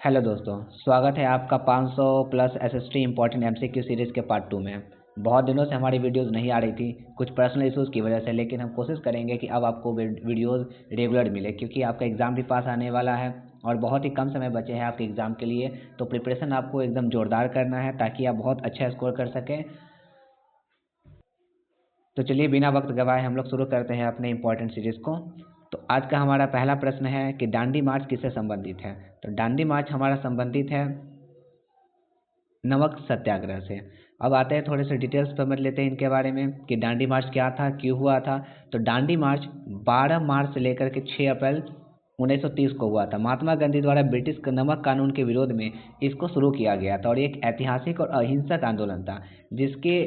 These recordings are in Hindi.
हेलो दोस्तों, स्वागत है आपका 500 plus SST important MCQ series के पार्ट 2 में। बहुत दिनों से हमारी वीडियोस नहीं आ रही थी कुछ पर्सनल इश्यूज़ की वजह से, लेकिन हम कोशिश करेंगे कि अब आपको वीडियोस रेगुलर मिले, क्योंकि आपका एग्ज़ाम भी पास आने वाला है और बहुत ही कम समय बचे हैं आपके एग्ज़ाम के लिए। तो प्रिपरेशन आपको एकदम ज़ोरदार करना है ताकि आप बहुत अच्छा स्कोर कर सकें। तो चलिए बिना वक्त गवाए हम लोग शुरू करते हैं अपने इम्पोर्टेंट सीरीज़ को। तो आज का हमारा पहला प्रश्न है कि दांडी मार्च किससे संबंधित है। तो दांडी मार्च हमारा संबंधित है नमक सत्याग्रह से। अब आते हैं थोड़े से डिटेल्स समझ लेते हैं इनके बारे में कि दांडी मार्च क्या था, क्यों हुआ था। तो दांडी मार्च 12 मार्च से लेकर के 6 अप्रैल 1930 को हुआ था। महात्मा गांधी द्वारा ब्रिटिश नमक कानून के विरोध में इसको शुरू किया गया था और एक ऐतिहासिक और अहिंसक आंदोलन था, जिसके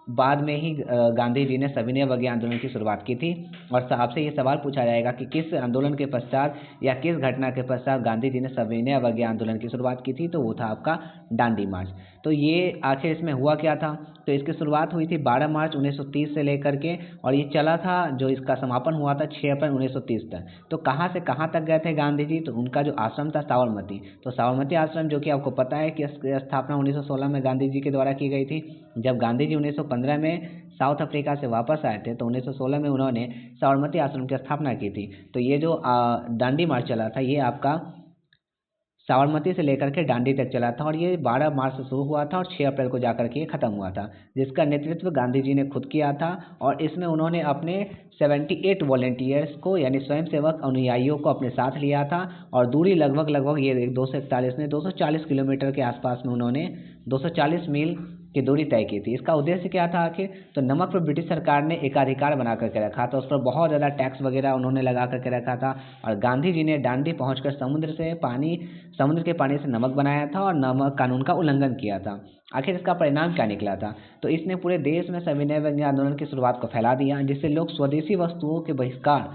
बाद में ही गांधी जी ने सविनय अवज्ञा आंदोलन की शुरुआत की थी। और आपसे ये सवाल पूछा जाएगा कि किस आंदोलन के पश्चात या किस घटना के पश्चात गांधी जी ने सविनय अवज्ञा आंदोलन की शुरुआत की थी, तो वो था आपका दांडी मार्च। तो ये आखिर इसमें हुआ क्या था। तो इसकी शुरुआत हुई थी 12 मार्च 1930 से लेकर के, और ये चला था, जो इसका समापन हुआ था 6 अप्रैल 1930 तक। तो कहाँ से कहाँ तक गए थे गांधी जी, तो उनका जो आश्रम था साबरमती, तो साबरमती आश्रम जो कि आपको पता है कि इसकी स्थापना 1916 में गांधी जी के द्वारा की गई थी। जब गांधी जी 1915 में साउथ अफ्रीका से वापस आए थे, तो 1916 में उन्होंने साबरमती आश्रम की स्थापना की थी। तो ये जो दांडी मार्च चला था, ये आपका साबरमती से लेकर के दांडी तक चला था और ये 12 मार्च से शुरू हुआ था और 6 अप्रैल को जाकर के ख़त्म हुआ था, जिसका नेतृत्व गांधी जी ने खुद किया था। और इसमें उन्होंने अपने 78 वॉलेंटियर्स को, यानी स्वयंसेवक अनुयायियों को अपने साथ लिया था। और दूरी लगभग ये 240 किलोमीटर के आसपास में उन्होंने 240 मील की दूरी तय की थी। इसका उद्देश्य क्या था आखिर, तो नमक पर ब्रिटिश सरकार ने एकाधिकार बना करके रखा था, उस पर बहुत ज़्यादा टैक्स वगैरह उन्होंने लगा करके रखा था। और गांधी जी ने दांडी पहुंचकर समुद्र के पानी से नमक बनाया था और नमक कानून का उल्लंघन किया था। आखिर इसका परिणाम क्या निकला था, तो इसने पूरे देश में सविनय अवज्ञा आंदोलन की शुरुआत को फैला दिया, जिससे लोग स्वदेशी वस्तुओं के बहिष्कार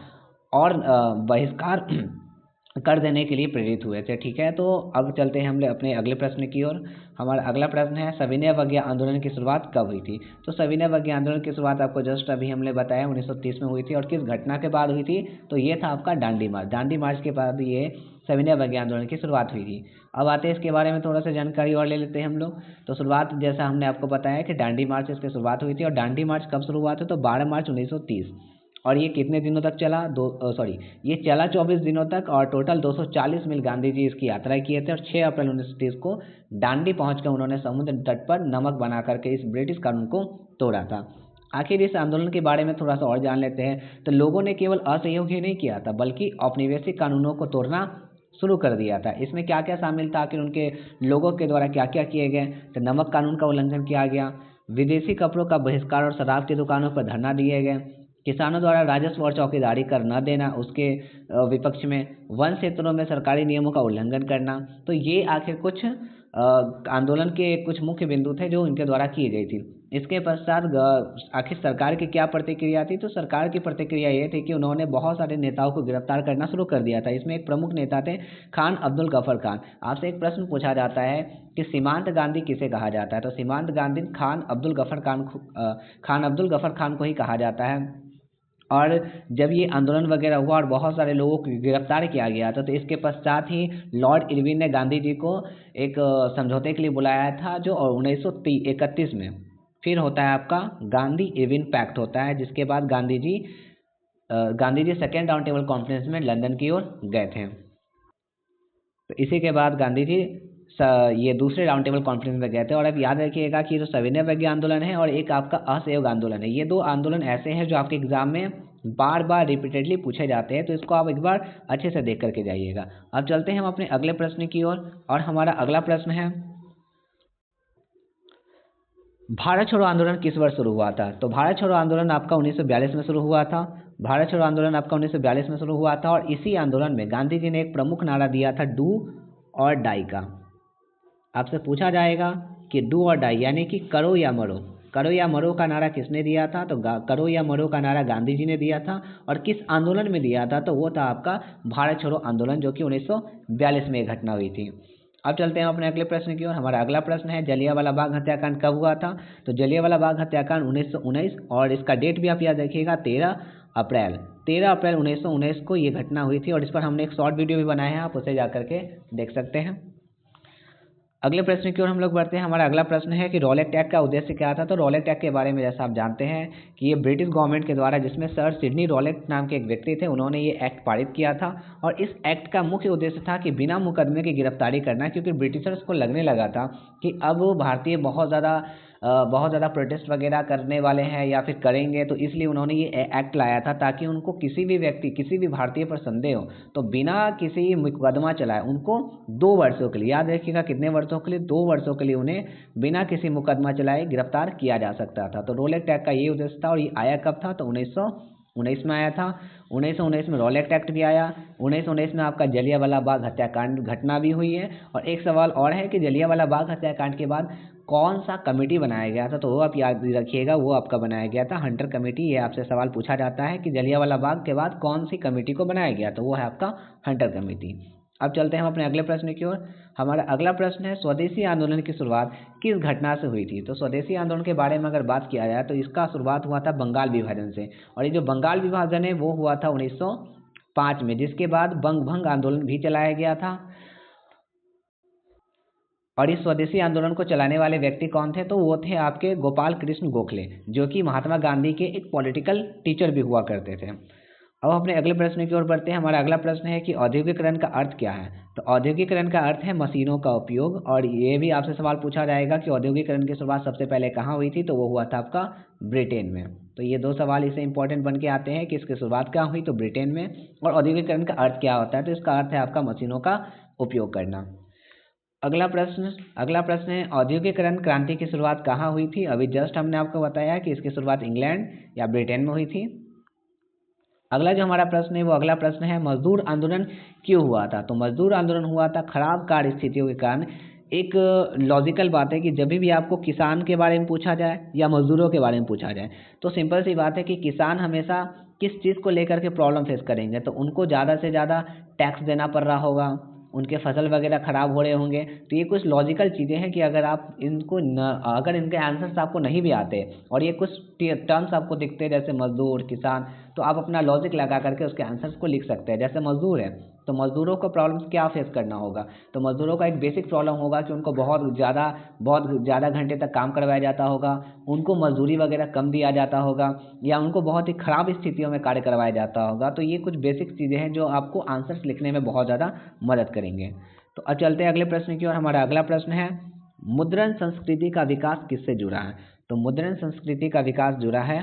कर देने के लिए प्रेरित हुए थे। ठीक है, तो अब चलते हैं हम अपने अगले प्रश्न की ओर। हमारा अगला प्रश्न है, सविनय अवज्ञा आंदोलन की शुरुआत कब हुई थी। तो सविनय अवज्ञा आंदोलन की शुरुआत आपको जस्ट अभी हमने बताया 1930 में हुई थी, और किस घटना के बाद हुई थी, तो ये था आपका दांडी मार्च। दांडी मार्च के बाद ये सविनय अवज्ञा आंदोलन की शुरुआत हुई थी। अब आते हैं इसके बारे में थोड़ा सा जानकारी और ले लेते हैं हम लोग। तो शुरुआत जैसा हमने आपको बताया कि दांडी मार्च इसकी शुरुआत हुई थी, और दांडी मार्च कब शुरू हुआ था, तो 12 मार्च 1930। और ये कितने दिनों तक चला, ये चला 24 दिनों तक, और टोटल 240 मील गांधी जी इसकी यात्रा किए थे। और 6 अप्रैल 1930 को दांडी पहुंचकर उन्होंने समुद्र तट पर नमक बना करके इस ब्रिटिश कानून को तोड़ा था। आखिर इस आंदोलन के बारे में थोड़ा सा और जान लेते हैं। तो लोगों ने केवल असहयोग ही नहीं किया था, बल्कि औपनिवेशिक कानूनों को तोड़ना शुरू कर दिया था। इसमें क्या क्या शामिल था, आखिर उनके लोगों के द्वारा क्या क्या किए गए, तो नमक कानून का उल्लंघन किया गया, विदेशी कपड़ों का बहिष्कार और शराब की दुकानों पर धरना दिए गए, किसानों द्वारा राजस्व और चौकीदारी कर न देना उसके विपक्ष में, वन क्षेत्रों में सरकारी नियमों का उल्लंघन करना। तो ये आखिर कुछ आंदोलन के कुछ मुख्य बिंदु थे जो इनके द्वारा की गई थी। इसके पश्चात आखिर सरकार की क्या प्रतिक्रिया थी, तो सरकार की प्रतिक्रिया ये थी कि उन्होंने बहुत सारे नेताओं को गिरफ्तार करना शुरू कर दिया था। इसमें एक प्रमुख नेता थे खान अब्दुल गफर खान। आपसे एक प्रश्न पूछा जाता है कि सीमांत गांधी किसे कहा जाता है, तो सीमांत गांधी खान अब्दुल गफर खान को ही कहा जाता है। और जब ये आंदोलन वगैरह हुआ और बहुत सारे लोगों को गिरफ्तार किया गया था, तो इसके पश्चात ही लॉर्ड इरविन ने गांधी जी को एक समझौते के लिए बुलाया था, जो 1931 में फिर होता है आपका गांधी इरविन पैक्ट होता है, जिसके बाद Gandhi ji second round table conference में लंदन की ओर गए थे। तो इसी के बाद गांधी जी ये दूसरे राउंड टेबल कॉन्फ्रेंस में गए थे। और अब याद रखिएगा कि जो सविनय अवज्ञा आंदोलन है और एक आपका असहयोग आंदोलन है, ये दो आंदोलन ऐसे हैं जो आपके एग्जाम में बार बार रिपीटेडली पूछे जाते हैं, तो इसको आप एक बार अच्छे से देख करके जाइएगा। अब चलते हैं हम अपने अगले प्रश्न की ओर, और हमारा अगला प्रश्न है, भारत छोड़ो आंदोलन किस वर्ष शुरू हुआ था। तो भारत छोड़ो आंदोलन आपका 1942 में शुरू हुआ था। भारत छोड़ो आंदोलन आपका 1942 में शुरू हुआ था, और इसी आंदोलन में गांधी जी ने एक प्रमुख नारा दिया था, डू और डाई का। आपसे पूछा जाएगा कि डू और डाई यानी कि करो या मरो, करो या मरो का नारा किसने दिया था, तो करो या मरो का नारा गांधी जी ने दिया था। और किस आंदोलन में दिया था, तो वो था आपका भारत छोड़ो आंदोलन, जो कि 1942 में घटना हुई थी। अब चलते हैं अपने अगले प्रश्न की ओर। हमारा अगला प्रश्न है, जलियांवाला बाग हत्याकांड कब हुआ था। तो जलियांवाला बाग हत्याकांड 1919, और इसका डेट भी आप याद रखिएगा 13 अप्रैल 13 अप्रैल 1919 को ये घटना हुई थी और इस पर हमने एक शॉर्ट वीडियो भी बनाया है, आप उसे जा करके देख सकते हैं। अगले प्रश्न की ओर हम लोग बढ़ते हैं। हमारा अगला प्रश्न है कि रॉलेट एक्ट का उद्देश्य क्या था। तो रॉलेट एक्ट के बारे में जैसा आप जानते हैं कि ये ब्रिटिश गवर्नमेंट के द्वारा, जिसमें सर सिडनी रॉलेट नाम के एक व्यक्ति थे, उन्होंने ये एक्ट पारित किया था। और इस एक्ट का मुख्य उद्देश्य था कि बिना मुकदमे की गिरफ्तारी करना, क्योंकि ब्रिटिशर्स को लगने लगा था कि अब भारतीय बहुत ज़्यादा प्रोटेस्ट वगैरह करने वाले हैं या फिर करेंगे, तो इसलिए उन्होंने ये एक्ट लाया था ताकि उनको किसी भी व्यक्ति, किसी भी भारतीय पर संदेह हो तो बिना किसी मुकदमा चलाए उनको 2 वर्षों के लिए, याद रखिएगा कितने वर्षों के लिए, 2 वर्षों के लिए उन्हें बिना किसी मुकदमा चलाए गिरफ्तार किया जा सकता था। तो रॉलेट एक्ट का ये उद्देश्य था। और ये आया कब था, तो 1919 में आया था। 1919 में रॉलेट एक्ट भी आया। 1919 में आपका जलियांवाला बाग हत्याकांड घटना भी हुई है। और एक सवाल और है कि जलियांवाला बाग हत्याकांड के बाद कौन सा कमेटी बनाया गया था, तो वो आप याद रखिएगा, वो आपका बनाया गया था हंटर कमेटी। ये आपसे सवाल पूछा जाता है कि जलियांवाला बाग के बाद कौन सी कमेटी को बनाया गया, तो वो है आपका हंटर कमेटी। अब चलते हैं हम अपने अगले प्रश्न की ओर। हमारा अगला प्रश्न है स्वदेशी आंदोलन की शुरुआत किस घटना से हुई थी। तो स्वदेशी आंदोलन के बारे में अगर बात किया जाए तो इसका शुरुआत हुआ था बंगाल विभाजन से। और ये जो बंगाल विभाजन है वो हुआ था 1905 में, जिसके बाद बंग भंग आंदोलन भी चलाया गया था। और इस स्वदेशी आंदोलन को चलाने वाले व्यक्ति कौन थे, तो वो थे आपके गोपाल कृष्ण गोखले, जो कि महात्मा गांधी के एक पॉलिटिकल टीचर भी हुआ करते थे। अब अपने अगले प्रश्न की ओर बढ़ते हैं। हमारा अगला प्रश्न है कि औद्योगिकरण का अर्थ क्या है। तो औद्योगिकरण का अर्थ है मशीनों का उपयोग। और ये भी आपसे सवाल पूछा जाएगा कि औद्योगिकरण की शुरुआत सबसे पहले कहाँ हुई थी, तो वो हुआ था आपका ब्रिटेन में। तो ये 2 सवाल इससे इंपॉर्टेंट बन के आते हैं कि इसकी शुरुआत कहाँ हुई, तो ब्रिटेन में। और औद्योगिकरण का अर्थ क्या होता है, तो इसका अर्थ है आपका मशीनों का उपयोग करना। अगला प्रश्न है औद्योगिकरण क्रांति की शुरुआत कहाँ हुई थी। अभी जस्ट हमने आपको बताया कि इसकी शुरुआत इंग्लैंड या ब्रिटेन में हुई थी। अगला जो हमारा प्रश्न है वो अगला प्रश्न है मजदूर आंदोलन क्यों हुआ था। तो मजदूर आंदोलन हुआ था खराब कार्य स्थितियों के कारण। एक लॉजिकल बात है कि जब भी आपको किसान के बारे में पूछा जाए या मजदूरों के बारे में पूछा जाए, तो सिंपल सी बात है कि किसान हमेशा किस चीज़ को लेकर के प्रॉब्लम फेस करेंगे, तो उनको ज़्यादा से ज़्यादा टैक्स देना पड़ रहा होगा, उनके फसल वगैरह ख़राब हो रहे होंगे। तो ये कुछ लॉजिकल चीज़ें हैं कि अगर इनके आंसर्स आपको नहीं भी आते और ये कुछ टर्म्स आपको दिखते हैं जैसे मजदूर, किसान, तो आप अपना लॉजिक लगा करके उसके आंसर्स को लिख सकते हैं। जैसे मजदूर है तो मजदूरों को प्रॉब्लम्स क्या फेस करना होगा, तो मजदूरों का एक बेसिक प्रॉब्लम होगा कि उनको बहुत ज़्यादा घंटे तक काम करवाया जाता होगा, उनको मजदूरी वगैरह कम दिया जाता होगा, या उनको बहुत ही ख़राब स्थितियों में कार्य करवाया जाता होगा। तो ये कुछ बेसिक चीज़ें हैं जो आपको आंसर्स लिखने में बहुत ज़्यादा मदद करेंगे। तो अब चलते हैं अगले प्रश्न की ओर। हमारा अगला प्रश्न है मुद्रण संस्कृति का विकास किससे जुड़ा है। तो मुद्रण संस्कृति का विकास जुड़ा है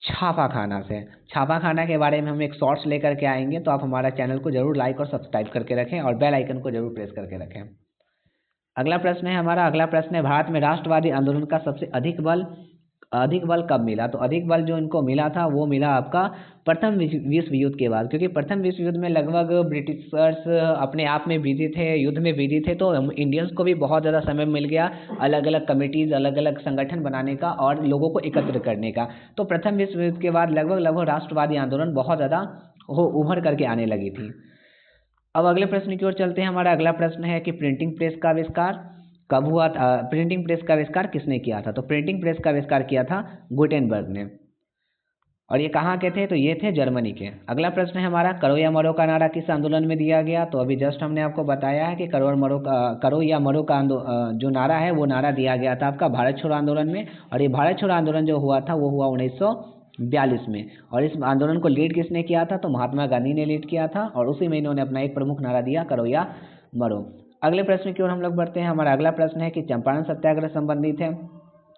छापा खाना से। छापा खाना के बारे में हम एक शॉर्ट्स लेकर के आएंगे, तो आप हमारा चैनल को जरूर लाइक और सब्सक्राइब करके रखें और बेल आइकन को जरूर प्रेस करके रखें। अगला प्रश्न है हमारा अगला प्रश्न है भारत में राष्ट्रवादी आंदोलन का सबसे अधिक बल कब मिला। तो अधिक बल जो इनको मिला था वो मिला आपका प्रथम विश्व युद्ध के बाद, क्योंकि प्रथम विश्व युद्ध में लगभग ब्रिटिशर्स अपने आप में बिजी थे, युद्ध में बिजी थे, तो इंडियंस को भी बहुत ज़्यादा समय मिल गया अलग अलग कमिटीज़, अलग अलग संगठन बनाने का और लोगों को एकत्र करने का। तो प्रथम विश्व युद्ध के बाद लगभग राष्ट्रवादी आंदोलन बहुत ज़्यादा उभर करके आने लगी थी। अब अगले प्रश्न की ओर चलते हैं। हमारा अगला प्रश्न है कि प्रिंटिंग प्रेस का आविष्कार कब हुआ था, प्रिंटिंग प्रेस का आविष्कार किसने किया था। तो प्रिंटिंग प्रेस का आविष्कार किया था गुटेनबर्ग ने। और ये कहाँ के थे, तो ये थे जर्मनी के। अगला प्रश्न है हमारा करो या मरो का नारा किस आंदोलन में दिया गया। तो अभी जस्ट हमने आपको बताया है कि करो या मरो का जो नारा है वो नारा दिया गया था आपका भारत छोड़ो आंदोलन में। और ये भारत छोड़ो आंदोलन जो हुआ था वो हुआ 1942 में। और इस आंदोलन को लीड किसने किया था, तो महात्मा गांधी ने लीड किया था। और उसी में इन्होंने अपना एक प्रमुख नारा दिया, करो या मरो। अगले प्रश्न की ओर हम लोग बढ़ते हैं। हमारा अगला प्रश्न है कि चंपारण सत्याग्रह संबंधित है।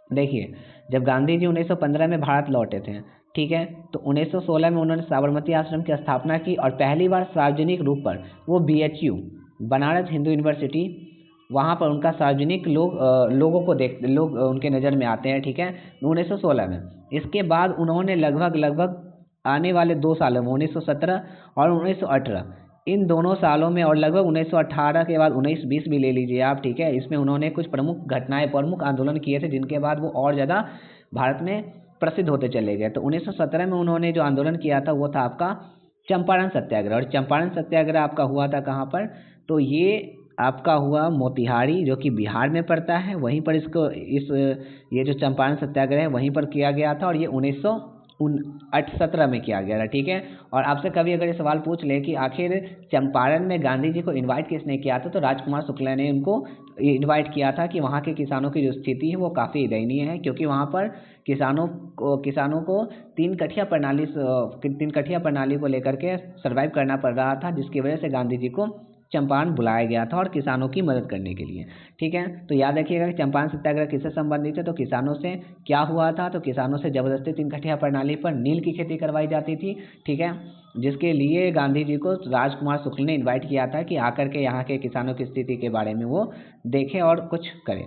देखिए, जब गांधी जी 1915 में भारत लौटे थे, ठीक है, तो 1916 में उन्होंने साबरमती आश्रम की स्थापना की और पहली बार सार्वजनिक रूप पर वो BHU बनारस हिंदू यूनिवर्सिटी, वहाँ पर उनका सार्वजनिक लोग उनके नज़र में आते हैं, ठीक है, 1916 में। इसके बाद उन्होंने लगभग आने वाले 2 सालों में 1917 और 1918 इन दोनों सालों में, और लगभग 1918 के बाद 1920 भी ले लीजिए आप, ठीक है, इसमें उन्होंने कुछ प्रमुख आंदोलन किए थे जिनके बाद वो और ज़्यादा भारत में प्रसिद्ध होते चले गए। तो 1917 में उन्होंने जो आंदोलन किया था वो था आपका चंपारण सत्याग्रह। और चंपारण सत्याग्रह आपका हुआ था कहाँ पर, तो ये आपका हुआ मोतिहारी, जो कि बिहार में पड़ता है, वहीं पर ये जो चंपारण सत्याग्रह है वहीं पर किया गया था। और ये 17 में किया गया था, ठीक है। और आपसे कभी अगर ये सवाल पूछ ले कि आखिर चंपारण में गांधी जी को इनवाइट किसने किया था, तो राजकुमार शुक्ला ने उनको इनवाइट किया था कि वहाँ के किसानों की जो स्थिति है वो काफ़ी दयनीय है, क्योंकि वहाँ पर किसानों को तीन कठिया प्रणाली को लेकर के सर्वाइव करना पड़ रहा था, जिसकी वजह से गांधी जी को चंपारण बुलाया गया था और किसानों की मदद करने के लिए, ठीक है। तो याद रखिएगा कि चंपारण सत्याग्रह किससे संबंधित है, तो किसानों से क्या हुआ था, तो किसानों से जबरदस्ती तीन कठिया प्रणाली पर नील की खेती करवाई जाती थी, ठीक है, जिसके लिए गांधी जी को राजकुमार शुक्ल ने इनवाइट किया था कि आकर के यहाँ के किसानों की स्थिति के बारे में वो देखें और कुछ करें।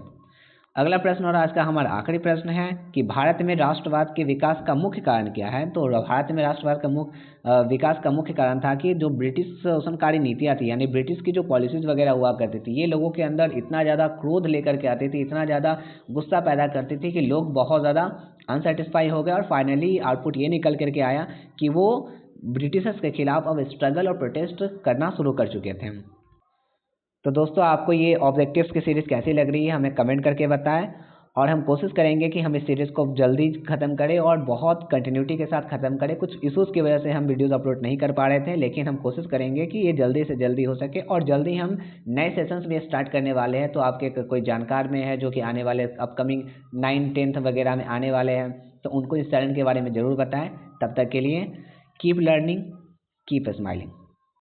अगला प्रश्न और आज का हमारा आखिरी प्रश्न है कि भारत में राष्ट्रवाद के विकास का मुख्य कारण क्या है। तो भारत में राष्ट्रवाद का विकास का मुख्य कारण था कि जो ब्रिटिश शोषणकारी नीतियाँ थी, यानी ब्रिटिश की जो पॉलिसीज़ वगैरह हुआ करती थी, ये लोगों के अंदर इतना ज़्यादा क्रोध लेकर के आती थी, इतना ज़्यादा गुस्सा पैदा करती थी कि लोग बहुत ज़्यादा अनसेटिस्फाई हो गए और फाइनली आउटपुट ये निकल करके आया कि वो ब्रिटिशर्स के खिलाफ अब स्ट्रगल और प्रोटेस्ट करना शुरू कर चुके थे। तो दोस्तों, आपको ये ऑब्जेक्टिव्स की सीरीज़ कैसी लग रही है हमें कमेंट करके बताएं, और हम कोशिश करेंगे कि हम इस सीरीज़ को जल्दी ख़त्म करें और बहुत कंटिन्यूटी के साथ ख़त्म करें। कुछ इश्यूज़ की वजह से हम वीडियोज़ अपलोड नहीं कर पा रहे थे, लेकिन हम कोशिश करेंगे कि ये जल्दी से जल्दी हो सके, और जल्दी हम नए सेशंस भी स्टार्ट करने वाले हैं। तो आपके कोई जानकार में है जो कि आने वाले अपकमिंग 9th 10th वगैरह में आने वाले हैं, तो उनको इस चैनल के बारे में ज़रूर बताएँ। तब तक के लिए कीप लर्निंग, कीप स्माइलिंग।